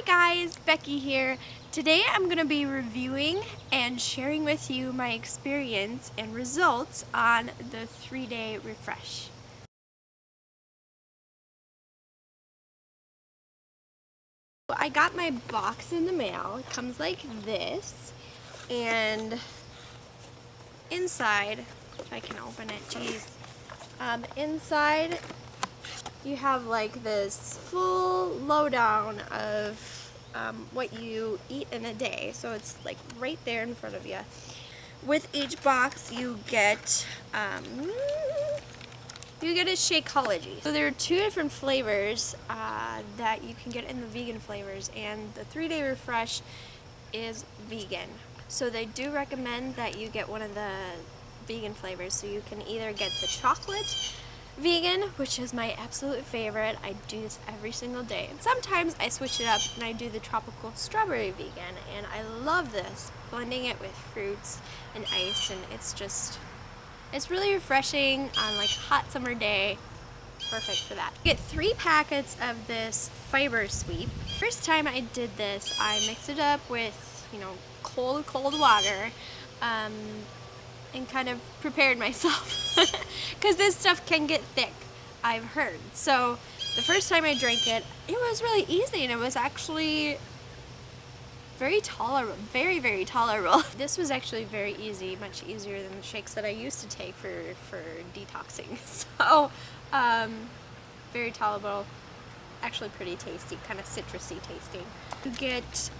Hi guys, Becky here. Today I'm going to be reviewing and sharing with you my experience and results on the 3-day refresh. I got my box in the mail. It comes like this, and inside, if I can open it, geez. Inside you have like this full lowdown of what you eat in a day. So it's like right there in front of you. With each box you get a Shakeology. So there are 2 different flavors that you can get in the vegan flavors, and the 3-day refresh is vegan. So they do recommend that you get one of the vegan flavors. So you can either get the chocolate vegan, which is my absolute favorite. I do this every single day. And sometimes I switch it up and I do the tropical strawberry vegan, and I love this, blending it with fruits and ice, and it's really refreshing on like a hot summer day. Perfect for that. You get 3 packets of this fiber sweep. First time I did this, I mixed it up with, cold water, and kind of prepared myself because this stuff can get thick, I've heard. So the first time I drank it, it was really easy, and it was actually very tolerable, very tolerable. This was actually very easy, much easier than the shakes that I used to take for detoxing. So very tolerable, actually pretty tasty, kind of citrusy tasting. You get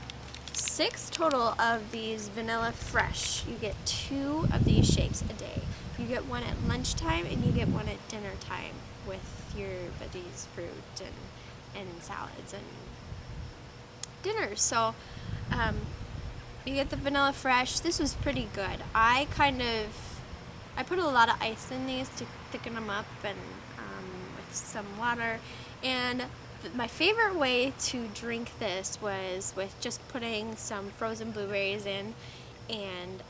6 total of these vanilla fresh. You get 2 of these shakes a day. You get one at lunchtime and you get one at dinner time with your veggies, fruit, and salads and dinner. So you get the vanilla fresh. This was pretty good. I put a lot of ice in these to thicken them up, and with some water. And my favorite way to drink this was with just putting some frozen blueberries in, and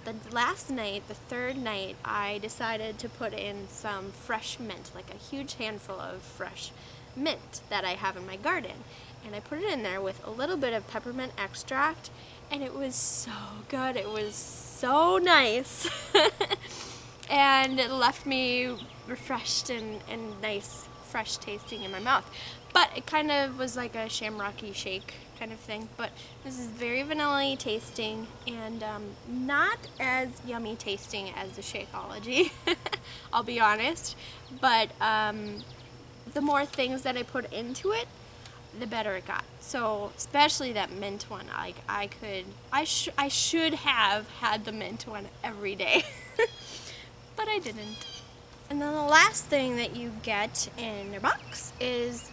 the last night, the 3rd night, I decided to put in some fresh mint, like a huge handful of fresh mint that I have in my garden, and I put it in there with a little bit of peppermint extract, and it was so good. It was so nice. And it left me refreshed and nice, fresh tasting in my mouth. But it kind of was like a shamrocky shake kind of thing. But this is very vanilla-y tasting, and not as yummy tasting as the Shakeology, I'll be honest. But the more things that I put into it, the better it got. So especially that mint one, like I should have had the mint one every day. But I didn't. And then the last thing that you get in your box is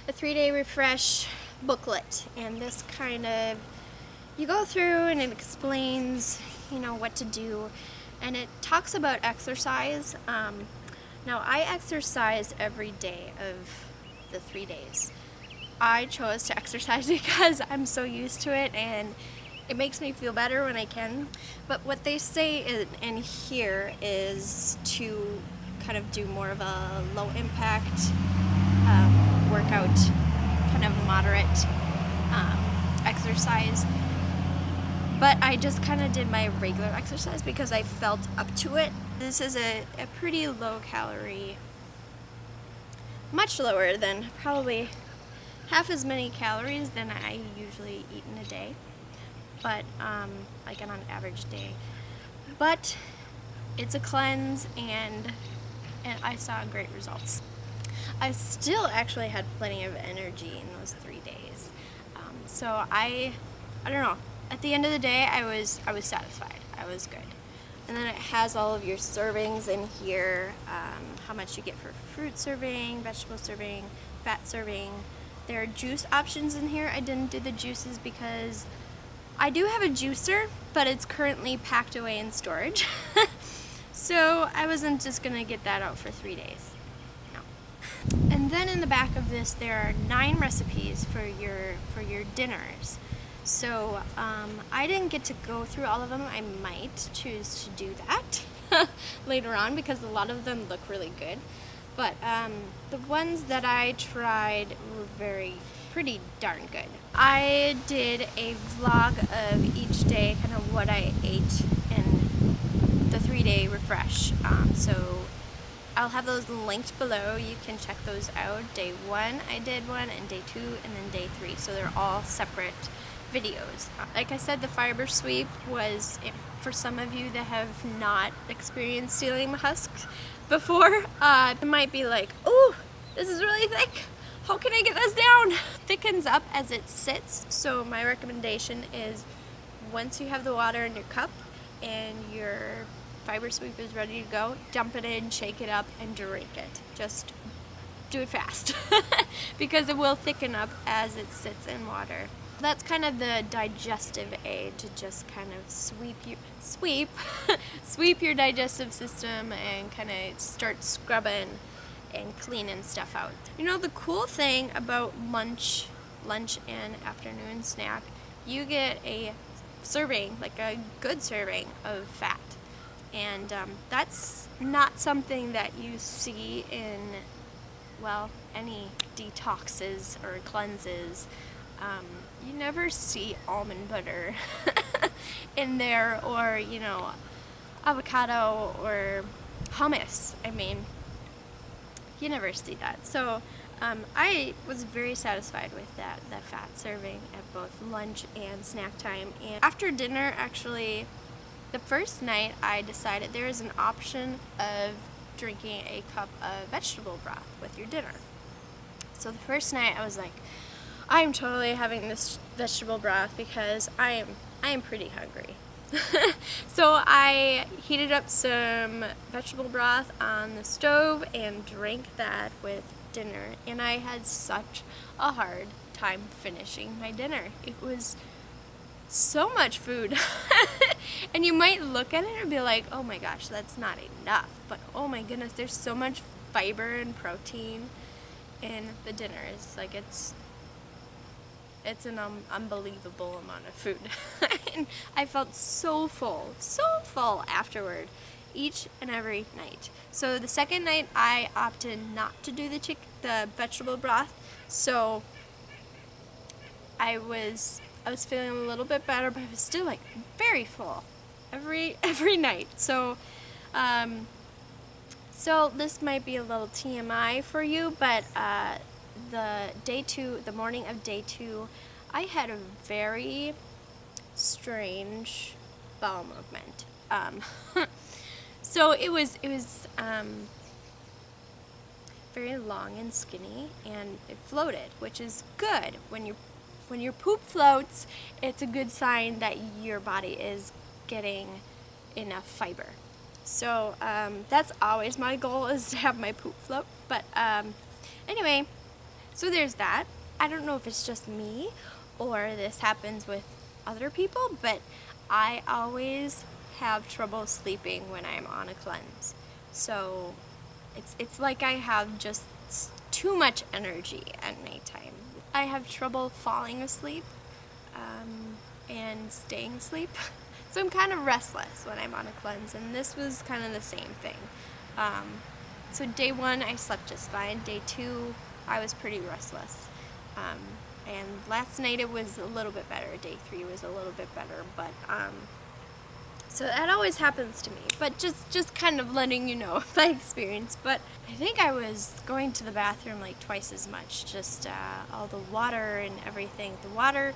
a 3-day refresh booklet. And this kind of, you go through and it explains, what to do. And it talks about exercise. Now I exercise every day of the 3 days. I chose to exercise because I'm so used to it, and it makes me feel better when I can. But what they say in here is to kind of do more of a low impact workout, kind of moderate exercise. But I just kind of did my regular exercise because I felt up to it. This is a pretty low calorie, much lower than, probably half as many calories than I usually eat in a day. But like on an average day. But it's a cleanse, and I saw great results. I still actually had plenty of energy in those 3 days. So I don't know. At the end of the day, I was satisfied. I was good. And then it has all of your servings in here, how much you get for fruit serving, vegetable serving, fat serving. There are juice options in here. I didn't do the juices because I do have a juicer, but it's currently packed away in storage. So I wasn't just gonna get that out for 3 days. No. And then in the back of this, there are 9 recipes for your dinners. So I didn't get to go through all of them. I might choose to do that later on because a lot of them look really good. But the ones that I tried were very pretty darn good. I did a vlog of each day, kind of what I ate in the 3-day refresh. So I'll have those linked below. You can check those out. Day 1 I did one, and day 2, and then day 3. So they're all separate videos. Like I said, the fiber sweep was, for some of you that have not experienced stealing husks before, it might be like, oh, this is really thick. How can I get this down? Thickens up as it sits. So my recommendation is, once you have the water in your cup and your fiber sweep is ready to go, dump it in, shake it up, and drink it. Just do it fast because it will thicken up as it sits in water. That's kind of the digestive aid, to just kind of sweep your digestive system and kind of start scrubbing and cleaning stuff out. You know, the cool thing about lunch and afternoon snack, you get a serving, like a good serving of fat. And that's not something that you see in, well, any detoxes or cleanses. You never see almond butter in there, or, you know, avocado or hummus. I mean, you never see that. So I was very satisfied with that fat serving at both lunch and snack time. And after dinner, actually, the first night I decided there is an option of drinking a cup of vegetable broth with your dinner. So the first night I was like, I am totally having this vegetable broth because I am pretty hungry. So I heated up some vegetable broth on the stove and drank that with dinner, and I had such a hard time finishing my dinner. It was so much food. And you might look at it and be like, oh my gosh, that's not enough. But oh my goodness, there's so much fiber and protein in the dinner. It's like, it's an unbelievable amount of food. And I felt so full afterward, each and every night. So the second night I opted not to do the vegetable broth. So I was feeling a little bit better, but I was still like very full every night. So so this might be a little TMI for you, but the morning of day 2, I had a very strange bowel movement. So it was very long and skinny, and it floated, which is good. When your poop floats, it's a good sign that your body is getting enough fiber. So that's always my goal, is to have my poop float. But anyway, so there's that. I don't know if it's just me or this happens with other people, but I always have trouble sleeping when I'm on a cleanse. So it's like I have just too much energy at nighttime. I have trouble falling asleep and staying asleep. So I'm kind of restless when I'm on a cleanse, and this was kind of the same thing. So day 1 I slept just fine. Day 2 I was pretty restless. And last night it was a little bit better. Day 3 was a little bit better, but so that always happens to me. But just kind of letting you know my experience. But I think I was going to the bathroom like twice as much. Just all the water and everything. The water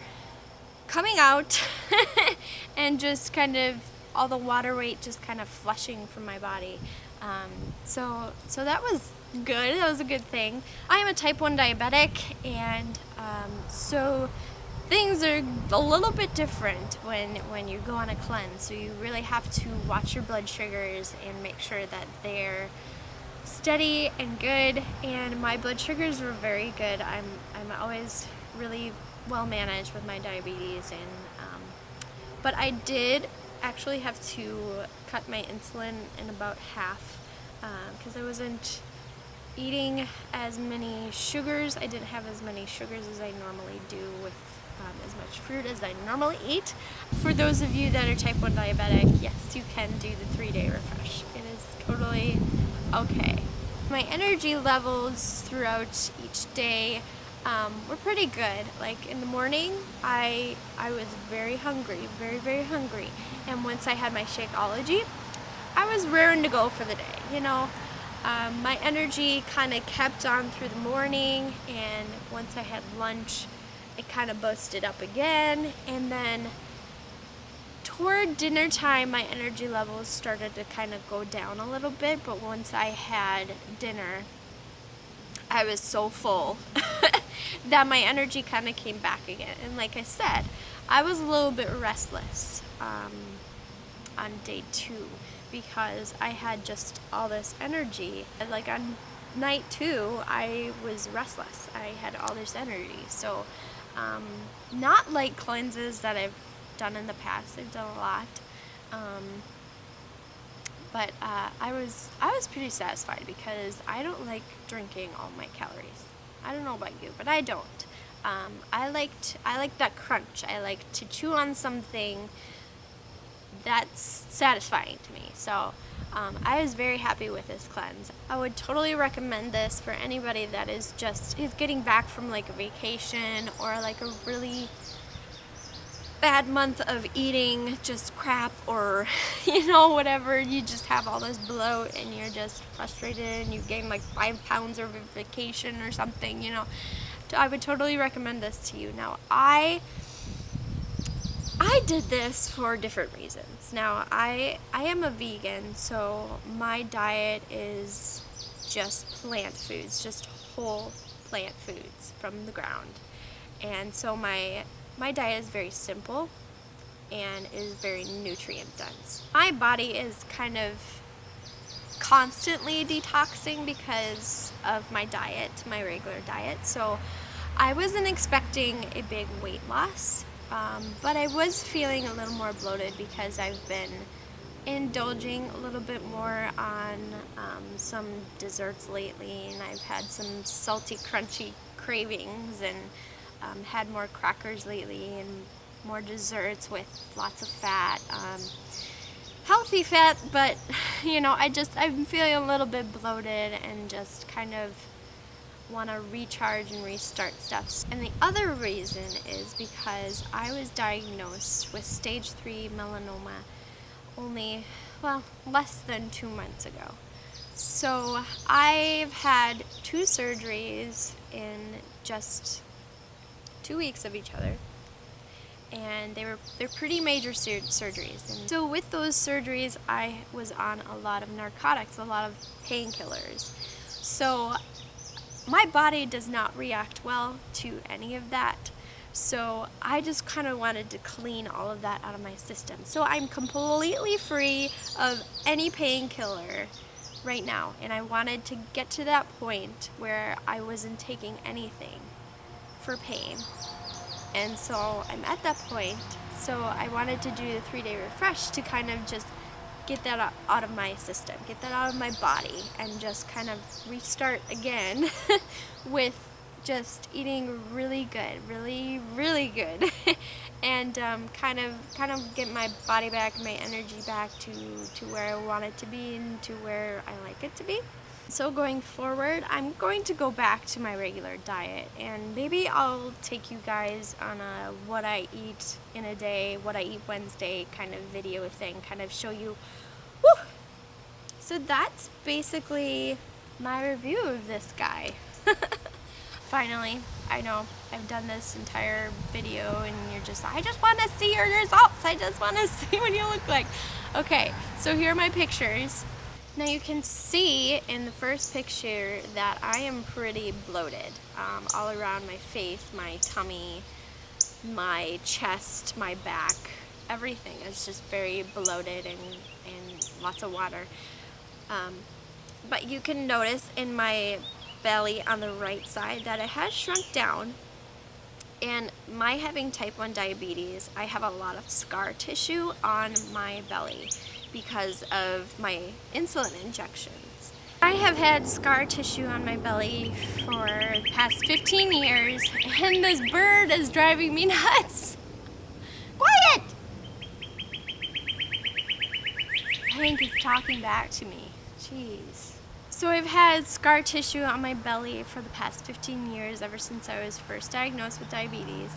coming out and just kind of all the water weight just kind of flushing from my body. So that was good. That was a good thing. I am a type 1 diabetic, and so things are a little bit different when you go on a cleanse. So you really have to watch your blood sugars and make sure that they're steady and good. And my blood sugars were very good. I'm always really well managed with my diabetes, and but I did actually have to cut my insulin in about half because I wasn't eating as many sugars. I didn't have as many sugars as I normally do with as much fruit as I normally eat. For those of you that are type 1 diabetic, yes, you can do the 3-day refresh. It is totally okay. My energy levels throughout each day were pretty good. Like in the morning, I was very hungry, very, very hungry. And once I had my Shakeology, I was raring to go for the day, you know. My energy kind of kept on through the morning, and once I had lunch, it kind of boosted up again. And then toward dinner time, my energy levels started to kind of go down a little bit, but once I had dinner, I was so full that my energy kind of came back again. And like I said, I was a little bit restless on day 2 because I had just all this energy. And like on night 2, I was restless. I had all this energy. So not like cleanses that I've done in the past. I've done a lot. But I was pretty satisfied because I don't like drinking all my calories. I don't know about you, but I don't. I like that crunch. I like to chew on something that's satisfying to me. So I was very happy with this cleanse. I would totally recommend this for anybody that is getting back from like a vacation or like a really bad month of eating just crap, or you know, whatever. You just have all this bloat and you're just frustrated and you gain like 5 pounds over vacation or something, you know. I would totally recommend this to you. Now I did this for different reasons. Now I am a vegan, so my diet is just plant foods, just whole plant foods from the ground. And so my diet is very simple and is very nutrient dense. My body is kind of constantly detoxing because of my diet, my regular diet. So I wasn't expecting a big weight loss, but I was feeling a little more bloated because I've been indulging a little bit more on some desserts lately, and I've had some salty, crunchy cravings, and had more crackers lately and more desserts with lots of fat, healthy fat, but you know, I'm feeling a little bit bloated and just kind of want to recharge and restart stuff. And the other reason is because I was diagnosed with stage 3 melanoma only, well, less than 2 months ago. So I've had 2 surgeries in just 2 weeks of each other, and they're pretty major surgeries. And so with those surgeries, I was on a lot of narcotics, a lot of painkillers. So my body does not react well to any of that. So I just kind of wanted to clean all of that out of my system. So I'm completely free of any painkiller right now, and I wanted to get to that point where I wasn't taking anything for pain. And so I'm at that point. So I wanted to do the 3-day refresh to kind of just get that out of my system, get that out of my body, and just kind of restart again with just eating really good, really, really good, and kind of get my body back, my energy back to where I want it to be and to where I like it to be. So going forward, I'm going to go back to my regular diet, and maybe I'll take you guys on a what I eat in a day, what I eat Wednesday kind of video thing, kind of show you. Woo! So that's basically my review of this guy. Finally, I know I've done this entire video and I just want to see your results. I just want to see what you look like. Okay, so here are my pictures. Now you can see in the first picture that I am pretty bloated all around my face, my tummy, my chest, my back, everything is just very bloated and lots of water. But you can notice in my belly on the right side that it has shrunk down. And my having type 1 diabetes, I have a lot of scar tissue on my belly because of my insulin injections. I have had scar tissue on my belly for the past 15 years, and this bird is driving me nuts. Quiet! I think he's talking back to me. Jeez. So I've had scar tissue on my belly for the past 15 years, ever since I was first diagnosed with diabetes.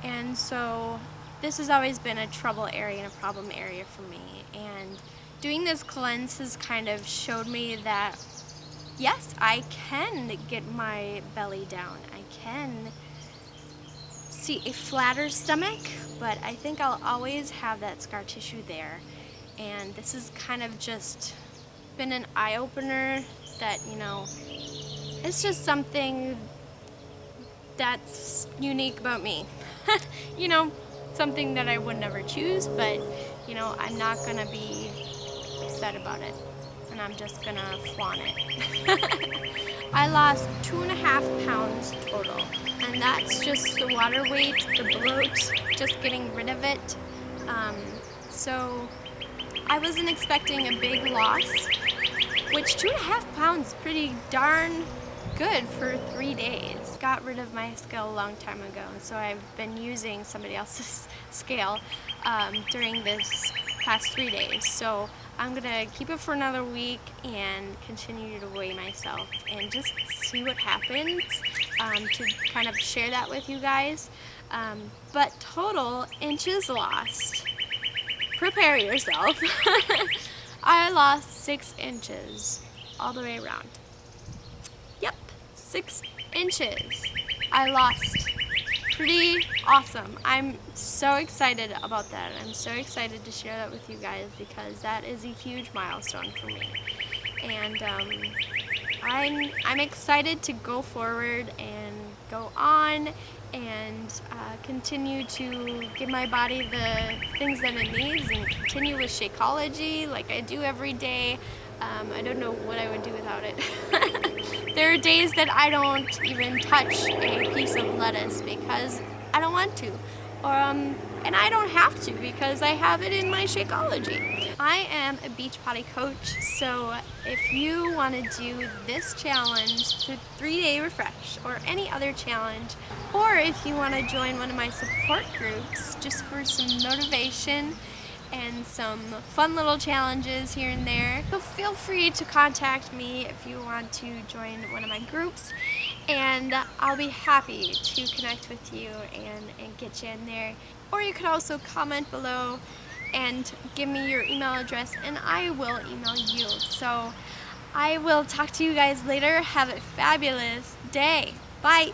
And so this has always been a trouble area and a problem area for me. And doing this cleanse has kind of showed me that, yes, I can get my belly down. I can see a flatter stomach, but I think I'll always have that scar tissue there. And this has kind of just been an eye-opener that, it's just something that's unique about me. Something that I would never choose, but, I'm not gonna be upset about it, and I'm just gonna flaunt it. I lost 2.5 pounds total, and that's just the water weight, the bloat, just getting rid of it. So I wasn't expecting a big loss, which 2.5 pounds is pretty darn good for 3 days. Got rid of my scale a long time ago, so I've been using somebody else's scale during this past 3 days. So I'm gonna keep it for another week and continue to weigh myself and just see what happens, to kind of share that with you guys. But total inches lost. Prepare yourself. I lost 6 inches all the way around. Yep, 6 inches I lost. Pretty awesome. I'm so excited about that. I'm so excited to share that with you guys because that is a huge milestone for me. And I'm excited to go forward and go on and continue to give my body the things that it needs and continue with Shakeology like I do every day. I don't know what I would do without it. There are days that I don't even touch a piece of lettuce because I don't want to. And I don't have to because I have it in my Shakeology. I am a beach potty coach, so if you want to do this challenge, the 3-day refresh, or any other challenge, or if you want to join one of my support groups just for some motivation and some fun little challenges here and there, so feel free to contact me if you want to join one of my groups, and I'll be happy to connect with you and get you in there. Or you could also comment below and give me your email address and I will email you. So I will talk to you guys later. Have a fabulous day. Bye.